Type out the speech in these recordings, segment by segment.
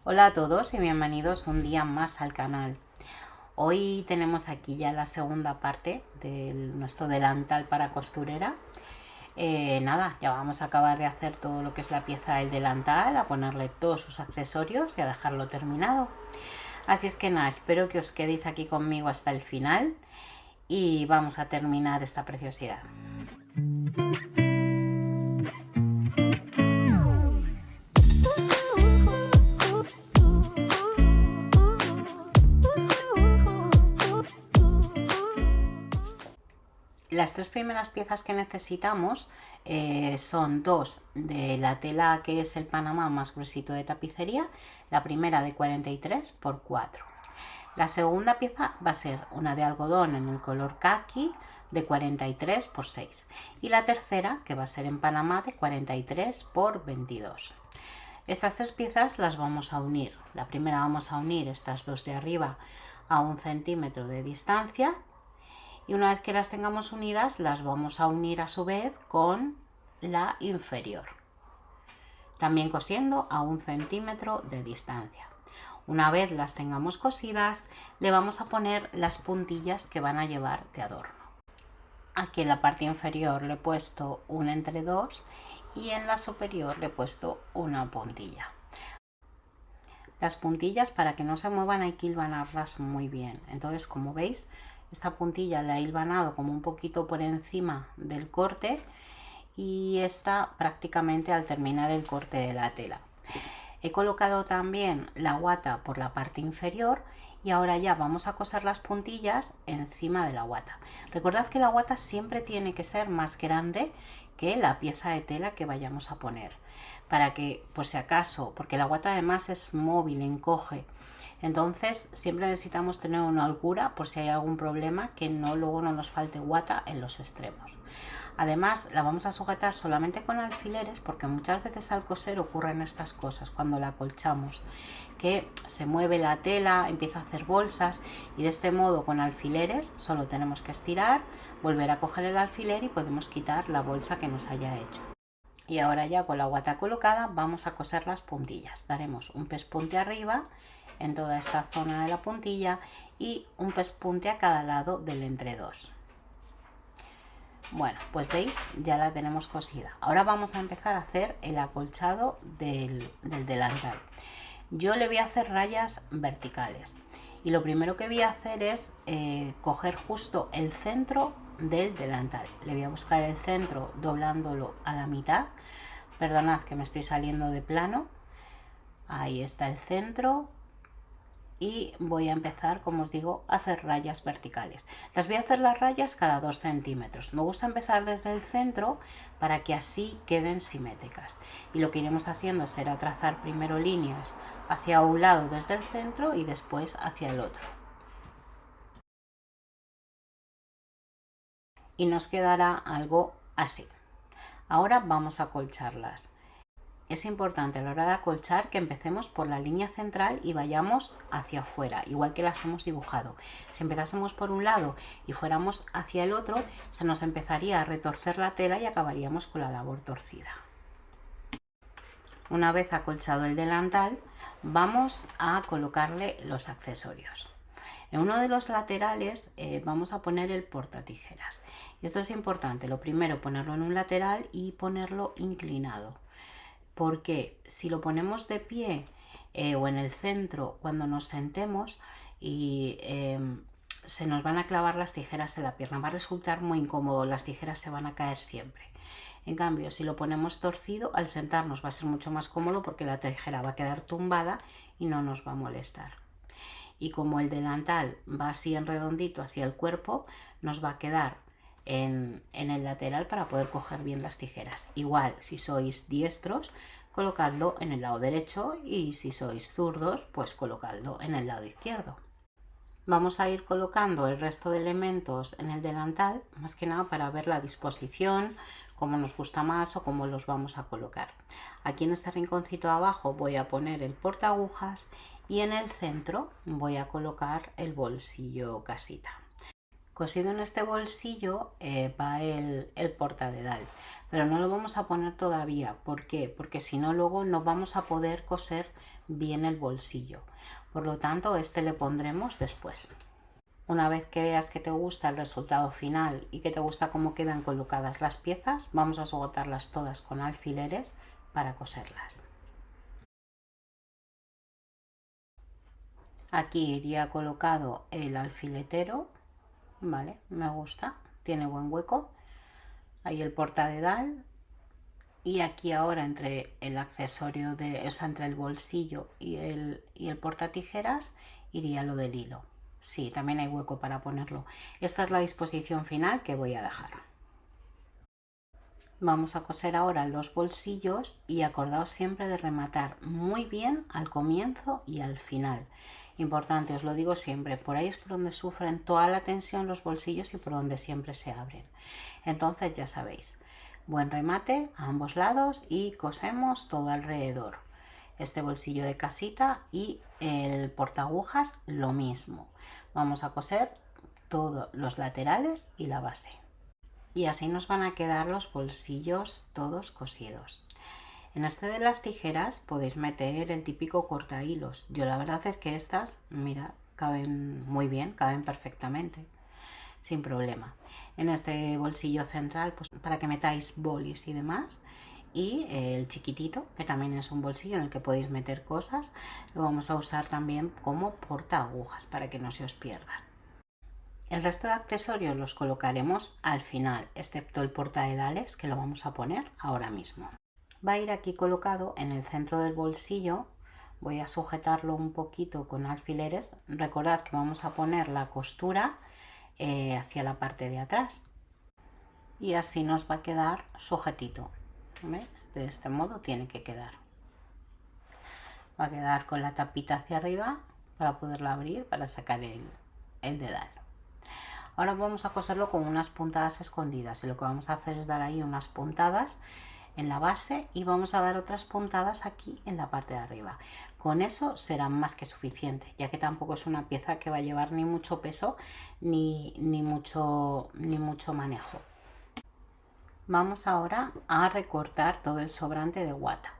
Hola a todos y bienvenidos un día más al canal. Hoy tenemos aquí ya la segunda parte de nuestro delantal para costurera. Nada, ya vamos a acabar de hacer todo lo que es la pieza del delantal, a ponerle todos sus accesorios y a dejarlo terminado. Así es que nada, espero que os quedéis aquí conmigo hasta el final y vamos a terminar esta preciosidad. Las tres primeras piezas que necesitamos son dos de la tela que es el Panamá más gruesito de tapicería, la primera de 43 por 4. La segunda pieza va a ser una de algodón en el color khaki de 43 por 6 y la tercera, que va a ser en Panamá, de 43 por 22. Estas tres piezas las vamos a unir. La primera vamos a unir estas dos de arriba a 1 centímetro de distancia. Y una vez que las tengamos unidas, las vamos a unir a su vez con la inferior, también cosiendo a 1 centímetro de distancia. Una vez las tengamos cosidas, le vamos a poner las puntillas que van a llevar de adorno. Aquí en la parte inferior le he puesto un entre dos y en la superior le he puesto una puntilla. Las puntillas, para que no se muevan, hay que hilvanarlas muy bien. Entonces, como veis, esta puntilla la he hilvanado como un poquito por encima del corte y esta prácticamente al terminar el corte de la tela. He colocado también la guata por la parte inferior y ahora ya vamos a coser las puntillas encima de la guata. Recordad que la guata siempre tiene que ser más grande que la pieza de tela que vayamos a poner, para que, por si acaso, porque la guata además es móvil, encoge, entonces siempre necesitamos tener una holgura por si hay algún problema, que luego no nos falte guata en los extremos. Además, la vamos a sujetar solamente con alfileres, porque muchas veces al coser ocurren estas cosas cuando la acolchamos, que se mueve la tela, empieza a hacer bolsas, y de este modo con alfileres solo tenemos que estirar, volver a coger el alfiler y podemos quitar la bolsa que nos haya hecho. Y ahora ya con la guata colocada vamos a coser las puntillas. Daremos un pespunte arriba en toda esta zona de la puntilla y un pespunte a cada lado del entre dos. Bueno, pues veis, ya la tenemos cosida. Ahora vamos a empezar a hacer el acolchado del delantal. Yo le voy a hacer rayas verticales y lo primero que voy a hacer es coger justo el centro del delantal. Le voy a buscar el centro doblándolo a la mitad. Perdonad que me estoy saliendo de plano. Ahí está el centro. Y voy a empezar, como os digo, a hacer rayas verticales. Las voy a hacer las rayas cada 2 centímetros. Me gusta empezar desde el centro para que así queden simétricas. Y lo que iremos haciendo será trazar primero líneas hacia un lado desde el centro y después hacia el otro. Y nos quedará algo así. Ahora vamos a acolcharlas. Es importante a la hora de acolchar que empecemos por la línea central y vayamos hacia afuera, igual que las hemos dibujado. Si empezásemos por un lado y fuéramos hacia el otro, se nos empezaría a retorcer la tela y acabaríamos con la labor torcida. Una vez acolchado el delantal, vamos a colocarle los accesorios. En uno de los laterales vamos a poner el portatijeras. Esto es importante, lo primero ponerlo en un lateral y ponerlo inclinado, porque si lo ponemos de pie o en el centro cuando nos sentemos y se nos van a clavar las tijeras en la pierna, va a resultar muy incómodo, las tijeras se van a caer siempre. En cambio, si lo ponemos torcido, al sentarnos va a ser mucho más cómodo porque la tijera va a quedar tumbada y no nos va a molestar. Y como el delantal va así en redondito hacia el cuerpo, nos va a quedar en el lateral para poder coger bien las tijeras. Igual, si sois diestros, colocadlo en el lado derecho, y si sois zurdos, pues colocadlo en el lado izquierdo. Vamos a ir colocando el resto de elementos en el delantal, más que nada para ver la disposición, cómo nos gusta más o cómo los vamos a colocar. Aquí en este rinconcito de abajo voy a poner el portaagujas y en el centro voy a colocar el bolsillo casita. Cosido en este bolsillo va el portadedal. pero no lo vamos a poner todavía. ¿Por qué? Porque si no luego no vamos a poder coser bien el bolsillo. Por lo tanto, este le pondremos después. Una vez que veas que te gusta el resultado final y que te gusta cómo quedan colocadas las piezas, vamos a sujetarlas todas con alfileres para coserlas. Aquí iría colocado el alfiletero, vale, me gusta, tiene buen hueco. Ahí el portadedal. Y aquí ahora entre el accesorio o sea, entre el bolsillo y el portatijeras iría lo del hilo. Sí, también hay hueco para ponerlo. Esta es la disposición final que voy a dejar. Vamos a coser ahora los bolsillos y acordaos siempre de rematar muy bien al comienzo y al final. Importante, os lo digo siempre, por ahí es por donde sufren toda la tensión los bolsillos y por donde siempre se abren. Entonces ya sabéis, buen remate a ambos lados y cosemos todo alrededor. Este bolsillo de casita y el portaagujas lo mismo. Vamos a coser todos los laterales y la base. Y así nos van a quedar los bolsillos todos cosidos. En este de las tijeras podéis meter el típico corta hilos. Yo la verdad es que estas, mira, caben muy bien, caben perfectamente, sin problema. En este bolsillo central, pues para que metáis bolis y demás. Y el chiquitito, que también es un bolsillo en el que podéis meter cosas, lo vamos a usar también como porta agujas para que no se os pierdan. El resto de accesorios los colocaremos al final, excepto el portaedales, que lo vamos a poner ahora mismo. Va a ir aquí colocado en el centro del bolsillo. Voy a sujetarlo un poquito con alfileres. Recordad que vamos a poner la costura hacia la parte de atrás. Y así nos va a quedar sujetito. ¿Ves? De este modo tiene que quedar. Va a quedar con la tapita hacia arriba para poderla abrir, para sacar el dedal. Ahora vamos a coserlo con unas puntadas escondidas y lo que vamos a hacer es dar ahí unas puntadas en la base y vamos a dar otras puntadas aquí en la parte de arriba. Con eso será más que suficiente, ya que tampoco es una pieza que va a llevar ni mucho peso ni mucho manejo. Vamos ahora a recortar todo el sobrante de guata.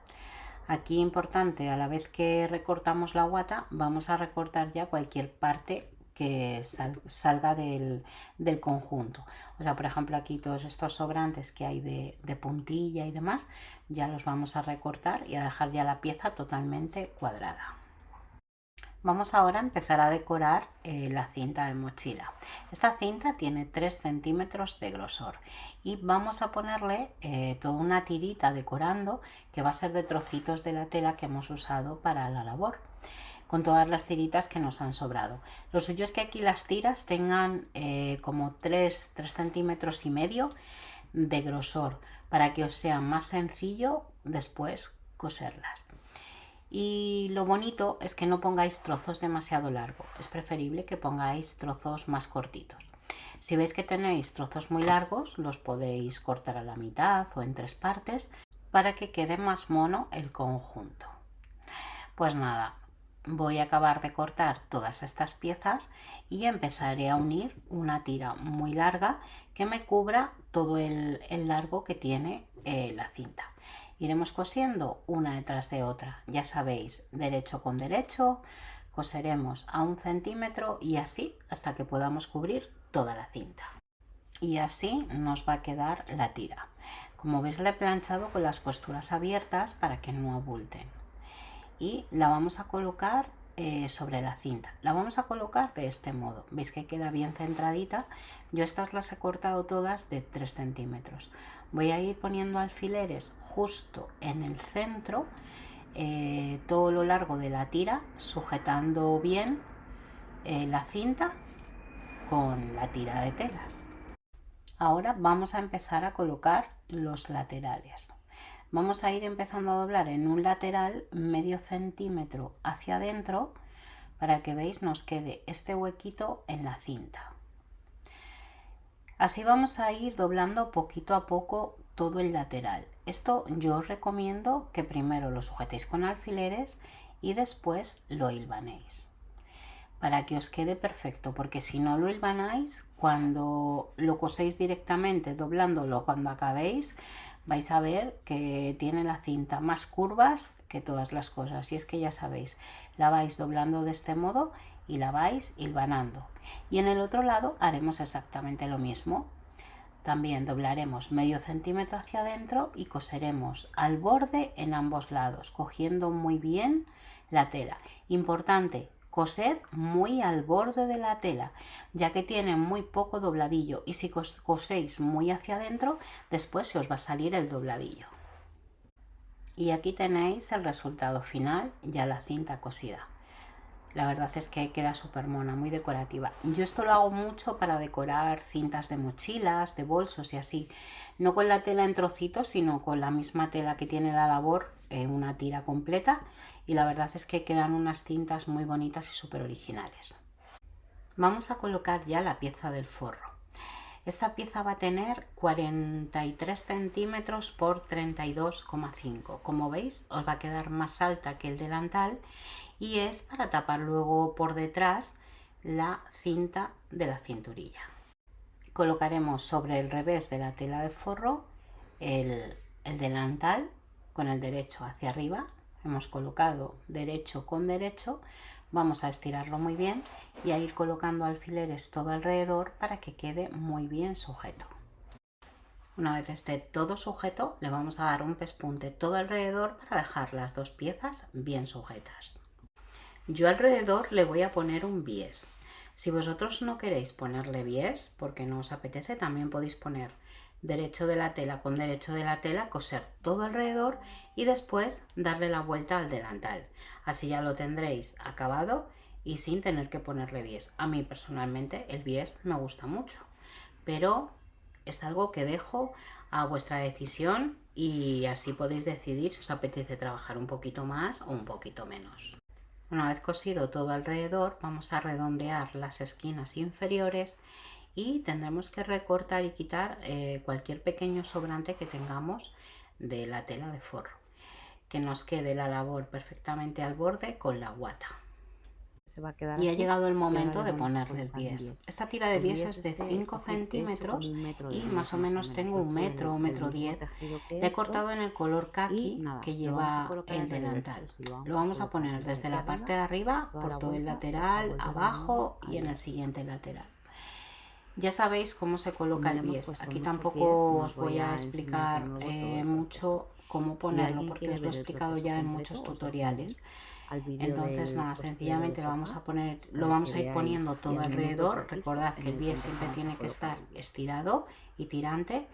Aquí importante, a la vez que recortamos la guata, vamos a recortar ya cualquier parte que salga del conjunto. O sea, por ejemplo, aquí todos estos sobrantes que hay de puntilla y demás, ya los vamos a recortar y a dejar ya la pieza totalmente cuadrada. Vamos ahora a empezar a decorar la cinta de mochila. Esta cinta tiene 3 centímetros de grosor y vamos a ponerle toda una tirita decorando que va a ser de trocitos de la tela que hemos usado para la labor, con todas las tiritas que nos han sobrado. Lo suyo es que aquí las tiras tengan como 3 centímetros y medio de grosor para que os sea más sencillo después coserlas. Y lo bonito es que no pongáis trozos demasiado largos, es preferible que pongáis trozos más cortitos. Si veis que tenéis trozos muy largos, los podéis cortar a la mitad o en 3 partes para que quede más mono el conjunto. Pues nada, voy a acabar de cortar todas estas piezas y empezaré a unir una tira muy larga que me cubra todo el largo que tiene la cinta. Iremos cosiendo una detrás de otra, ya sabéis, derecho con derecho, coseremos a 1 centímetro y así hasta que podamos cubrir toda la cinta. Y así nos va a quedar la tira. Como veis, la he planchado con las costuras abiertas para que no abulten. Y la vamos a colocar sobre la cinta. La vamos a colocar de este modo. Veis que queda bien centradita. Yo estas las he cortado todas de 3 centímetros. Voy a ir poniendo alfileres justo en el centro, todo lo largo de la tira, sujetando bien la cinta con la tira de telas. Ahora vamos a empezar a colocar los laterales. Vamos a ir empezando a doblar en un lateral medio centímetro hacia adentro para que veis nos quede este huequito en la cinta. Así vamos a ir doblando poquito a poco todo el lateral. Esto yo os recomiendo que primero lo sujetéis con alfileres y después lo hilvanéis para que os quede perfecto, porque si no lo hilvanáis, cuando lo coséis directamente doblándolo cuando acabéis, vais a ver que tiene la cinta más curvas que todas las cosas. Y es que ya sabéis, la vais doblando de este modo y la vais hilvanando. Y en el otro lado haremos exactamente lo mismo. También doblaremos medio centímetro hacia adentro y coseremos al borde en ambos lados, cogiendo muy bien la tela. Importante, coser muy al borde de la tela, ya que tiene muy poco dobladillo, y si coséis muy hacia adentro, después se os va a salir el dobladillo. Y aquí tenéis el resultado final, ya la cinta cosida. La verdad es que queda súper mona, muy decorativa. Yo esto lo hago mucho para decorar cintas de mochilas, de bolsos y así. No con la tela en trocitos, sino con la misma tela que tiene la labor, una tira completa. Y la verdad es que quedan unas cintas muy bonitas y súper originales. Vamos a colocar ya la pieza del forro. Esta pieza va a tener 43 centímetros por 32,5. Como veis, os va a quedar más alta que el delantal y es para tapar luego por detrás la cinta de la cinturilla. Colocaremos sobre el revés de la tela de forro el delantal con el derecho hacia arriba. Hemos colocado derecho con derecho. Vamos a estirarlo muy bien y a ir colocando alfileres todo alrededor para que quede muy bien sujeto. Una vez esté todo sujeto, le vamos a dar un pespunte todo alrededor para dejar las dos piezas bien sujetas. Yo alrededor le voy a poner un bies. Si vosotros no queréis ponerle bies, porque no os apetece, también podéis poner derecho de la tela con derecho de la tela, coser todo alrededor y después darle la vuelta al delantal. Así ya lo tendréis acabado y sin tener que ponerle bies. A mí personalmente el bies me gusta mucho, pero es algo que dejo a vuestra decisión y así podéis decidir si os apetece trabajar un poquito más o un poquito menos. Una vez cosido todo alrededor, vamos a redondear las esquinas inferiores y tendremos que recortar y quitar cualquier pequeño sobrante que tengamos de la tela de forro, que nos quede la labor perfectamente al borde con la guata. Se va a quedar y así, ha llegado el y momento ahora de le vamos a ponerle el colocar bies. Esta tira de el bies bies es de este 5 he hecho con centímetros 1 metro y de más o menos tengo 1 metro o 1,10 m. que Le he esto, cortado en el color y kaki nada, que se lo vamos a lleva colocar el al revés. delantal. Eso sí, lo Lo vamos a colocar poner desde la aquí parte de arriba, toda por la todo el vuelta, lateral, vuelta abajo y en ahí. el siguiente lateral. Ya sabéis cómo se coloca el bies. Aquí Muchos tampoco bies, os voy a explicar de nuevo todo el mucho cómo Si ponerlo alguien porque quiere os lo he ver el explicado proceso ya en completo, muchos os dejo un link tutoriales. al vídeo Entonces del nada, cosplay sencillamente del lo vamos sofá, a poner, lo para vamos que a ir poniendo veáis, y todo al minuto alrededor. preciso Recordad en que el el que bies siempre empezamos a tiene que colocar estar el bies. estirado y tirante.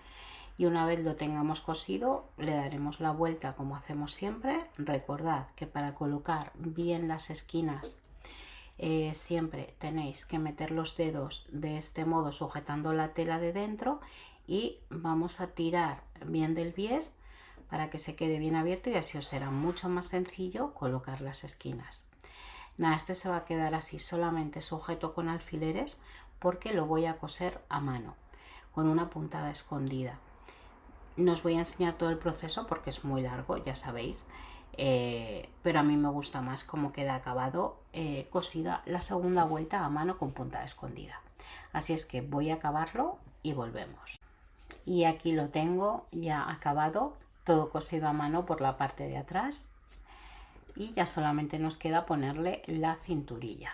Y una vez lo tengamos cosido, le daremos la vuelta como hacemos siempre. Recordad que para colocar bien las esquinas siempre tenéis que meter los dedos de este modo sujetando la tela de dentro y vamos a tirar bien del bies para que se quede bien abierto y así os será mucho más sencillo colocar las esquinas. Nada, este se va a quedar así solamente sujeto con alfileres porque lo voy a coser a mano con una puntada escondida. No os voy a enseñar todo el proceso porque es muy largo, ya sabéis, pero a mí me gusta más cómo queda acabado cosida la segunda vuelta a mano con puntada escondida. Así es que voy a acabarlo y volvemos. Y aquí lo tengo ya acabado, todo cosido a mano por la parte de atrás y ya solamente nos queda ponerle la cinturilla.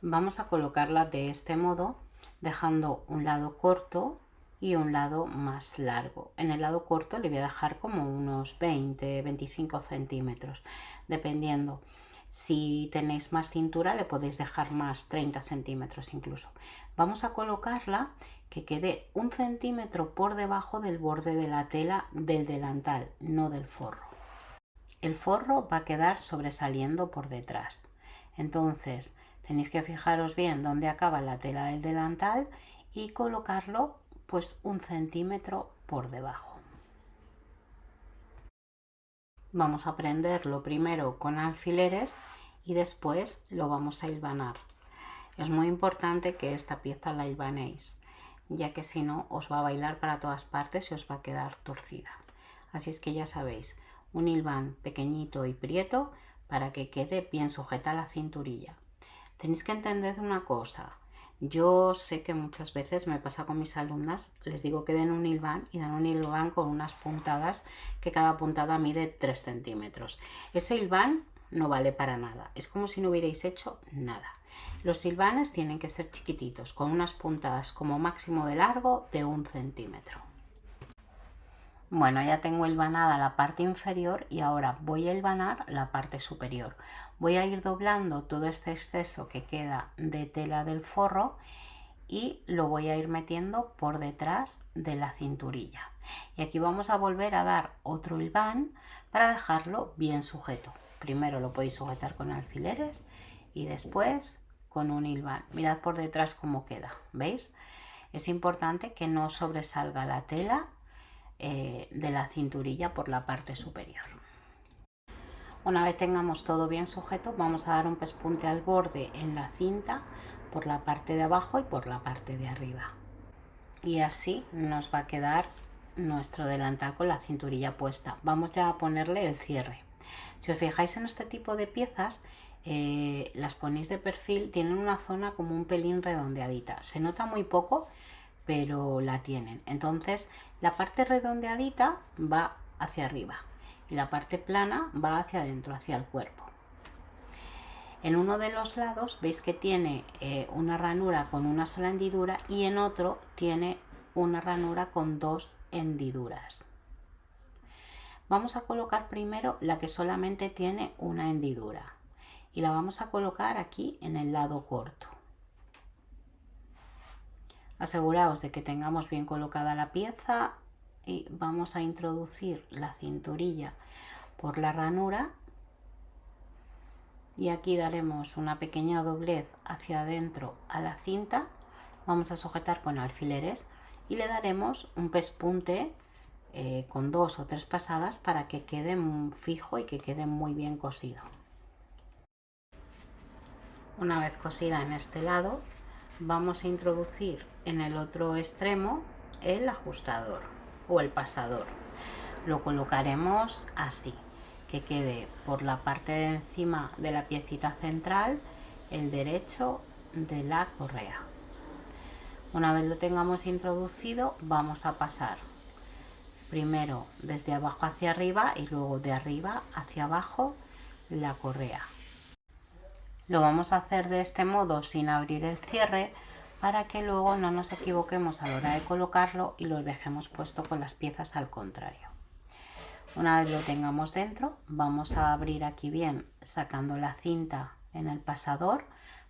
Vamos a colocarla de este modo, dejando un lado corto y un lado más largo. En el lado corto le voy a dejar como unos 20-25 centímetros, dependiendo. Si tenéis más cintura le podéis dejar más, 30 centímetros incluso. Vamos a colocarla que quede 1 centímetro por debajo del borde de la tela del delantal, no del forro. El forro va a quedar sobresaliendo por detrás. Entonces tenéis que fijaros bien dónde acaba la tela del delantal y colocarlo pues 1 centímetro por debajo. Vamos a prenderlo primero con alfileres y después lo vamos a hilvanar. Es muy importante que esta pieza la hilvanéis, ya que si no os va a bailar para todas partes y os va a quedar torcida. Así es que ya sabéis, un hilván pequeñito y prieto para que quede bien sujeta la cinturilla. Tenéis que entender una cosa, Yo sé que muchas veces me pasa con mis alumnas, les digo que den un hilván y dan un hilván con unas puntadas que cada puntada mide 3 centímetros. Ese hilván no vale para nada, es como si no hubierais hecho nada. Los hilvanes tienen que ser chiquititos, con unas puntadas como máximo de largo de 1 centímetro. Bueno, ya tengo hilvanada la parte inferior y ahora voy a hilvanar la parte superior. Voy a ir doblando todo este exceso que queda de tela del forro y lo voy a ir metiendo por detrás de la cinturilla. Y aquí vamos a volver a dar otro hilván para dejarlo bien sujeto. Primero lo podéis sujetar con alfileres y después con un hilván. Mirad por detrás cómo queda, ¿veis? Es importante que no sobresalga la tela de la cinturilla por la parte superior. Una vez tengamos todo bien sujeto, vamos a dar un pespunte al borde en la cinta por la parte de abajo y por la parte de arriba. Y así nos va a quedar nuestro delantal con la cinturilla puesta. Vamos ya a ponerle el cierre. Si os fijáis en este tipo de piezas, las ponéis de perfil, tienen una zona como un pelín redondeadita. Se nota muy poco, pero la tienen. Entonces la parte redondeadita va hacia arriba y la parte plana va hacia adentro, hacia el cuerpo. En uno de los lados veis que tiene una ranura con una sola hendidura y en otro tiene una ranura con 2 hendiduras. Vamos a colocar primero la que solamente tiene una hendidura y la vamos a colocar aquí en el lado corto. Aseguraos de que tengamos bien colocada la pieza y vamos a introducir la cinturilla por la ranura y aquí daremos una pequeña doblez hacia adentro a la cinta. Vamos a sujetar con alfileres y le daremos un pespunte con 2 o 3 pasadas para que quede fijo y que quede muy bien cosido. Una vez cosida en este lado, vamos a introducir en el otro extremo el ajustador o el pasador. Lo colocaremos así, que quede por la parte de encima de la piecita central el derecho de la correa. Una vez lo tengamos introducido, vamos a pasar primero desde abajo hacia arriba y luego de arriba hacia abajo la correa. Lo vamos a hacer de este modo sin abrir el cierre para que luego no nos equivoquemos a la hora de colocarlo y lo dejemos puesto con las piezas al contrario. Una vez lo tengamos dentro, vamos a abrir aquí bien sacando la cinta en el pasador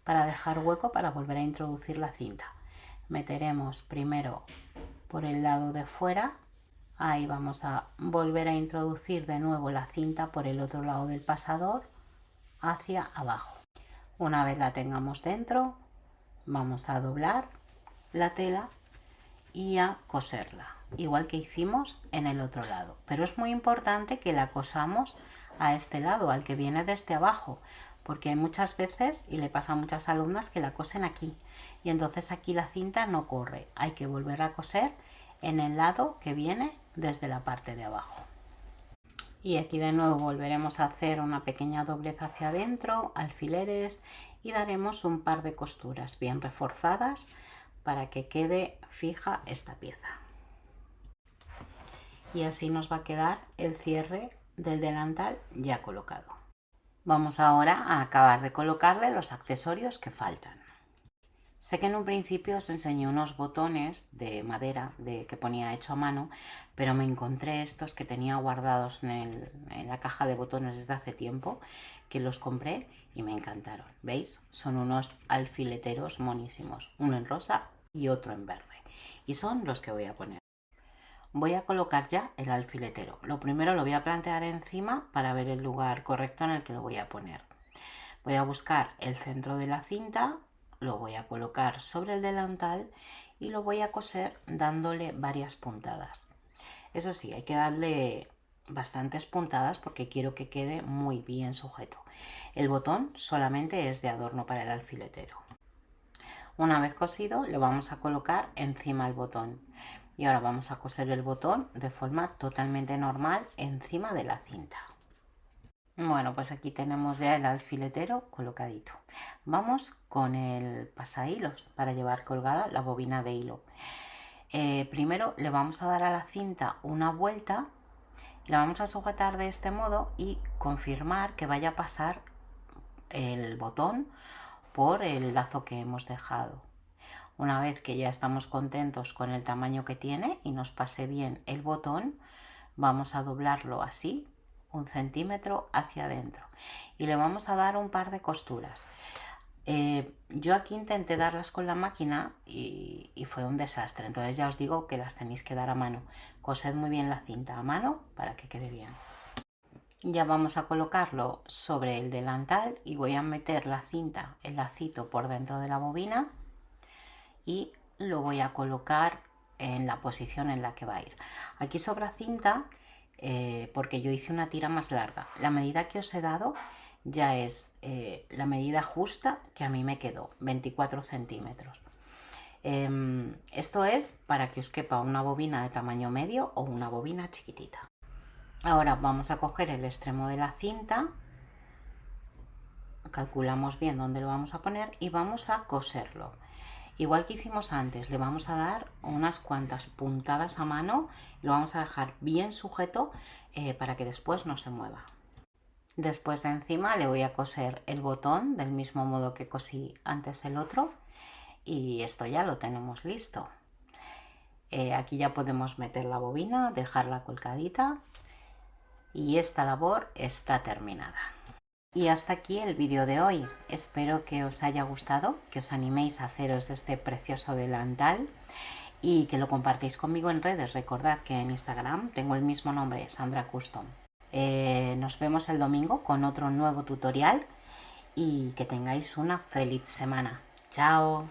para dejar hueco para volver a introducir la cinta. Meteremos primero por el lado de fuera, ahí vamos a volver a introducir de nuevo la cinta por el otro lado del pasador hacia abajo. Una vez la tengamos dentro, vamos a doblar la tela y a coserla, igual que hicimos en el otro lado. Pero es muy importante que la cosamos a este lado, al que viene desde abajo, porque hay muchas veces, y le pasa a muchas alumnas, que la cosen aquí y entonces aquí la cinta no corre. Hay que volver a coser en el lado que viene desde la parte de abajo. Y aquí de nuevo volveremos a hacer una pequeña doblez hacia adentro, alfileres, y daremos un par de costuras bien reforzadas para que quede fija esta pieza. Y así nos va a quedar el cierre del delantal ya colocado. Vamos ahora a acabar de colocarle los accesorios que faltan. Sé que en un principio os enseñé unos botones de madera que ponía hecho a mano, pero me encontré estos que tenía guardados en la caja de botones desde hace tiempo, que los compré y me encantaron. ¿Veis? Son unos alfileteros monísimos, uno en rosa y otro en verde. Y son los que voy a poner. Voy a colocar ya el alfiletero. Lo primero lo voy a plantear encima para ver el lugar correcto en el que lo voy a poner. Voy a buscar el centro de la cinta, lo voy a colocar sobre el delantal y lo voy a coser dándole varias puntadas. Eso sí, hay que darle bastantes puntadas porque quiero que quede muy bien sujeto. El botón solamente es de adorno para el alfiletero. Una vez cosido, lo vamos a colocar encima del botón. Y ahora vamos a coser el botón de forma totalmente normal encima de la cinta. Bueno, pues aquí tenemos ya el alfiletero colocadito. Vamos con el pasahilos para llevar colgada la bobina de hilo. Primero le vamos a dar a la cinta una vuelta, la vamos a sujetar de este modo y confirmar que vaya a pasar el botón por el lazo que hemos dejado. Una vez que ya estamos contentos con el tamaño que tiene y nos pase bien el botón, vamos a doblarlo así, 1 centímetro hacia adentro, y le vamos a dar un par de costuras. Yo aquí intenté darlas con la máquina y fue un desastre, entonces ya os digo que las tenéis que dar a mano. Cosed muy bien la cinta a mano para que quede bien. Ya vamos a colocarlo sobre el delantal y voy a meter la cinta, el lacito por dentro de la bobina y lo voy a colocar en la posición en la que va a ir. Aquí sobra cinta porque yo hice una tira más larga. La medida que os he dado ya es la medida justa que a mí me quedó, 24 centímetros. Esto es para que os quepa una bobina de tamaño medio o una bobina chiquitita. Ahora vamos a coger el extremo de la cinta, calculamos bien dónde lo vamos a poner y vamos a coserlo. Igual que hicimos antes, le vamos a dar unas cuantas puntadas a mano, lo vamos a dejar bien sujeto para que después no se mueva. Después de encima le voy a coser el botón del mismo modo que cosí antes el otro y esto ya lo tenemos listo. Aquí ya podemos meter la bobina, dejarla colgadita y esta labor está terminada. Y hasta aquí el vídeo de hoy. Espero que os haya gustado, que os animéis a haceros este precioso delantal y que lo compartáis conmigo en redes. Recordad que en Instagram tengo el mismo nombre, Sandra Custom. Nos vemos el domingo con otro nuevo tutorial y que tengáis una feliz semana. ¡Chao!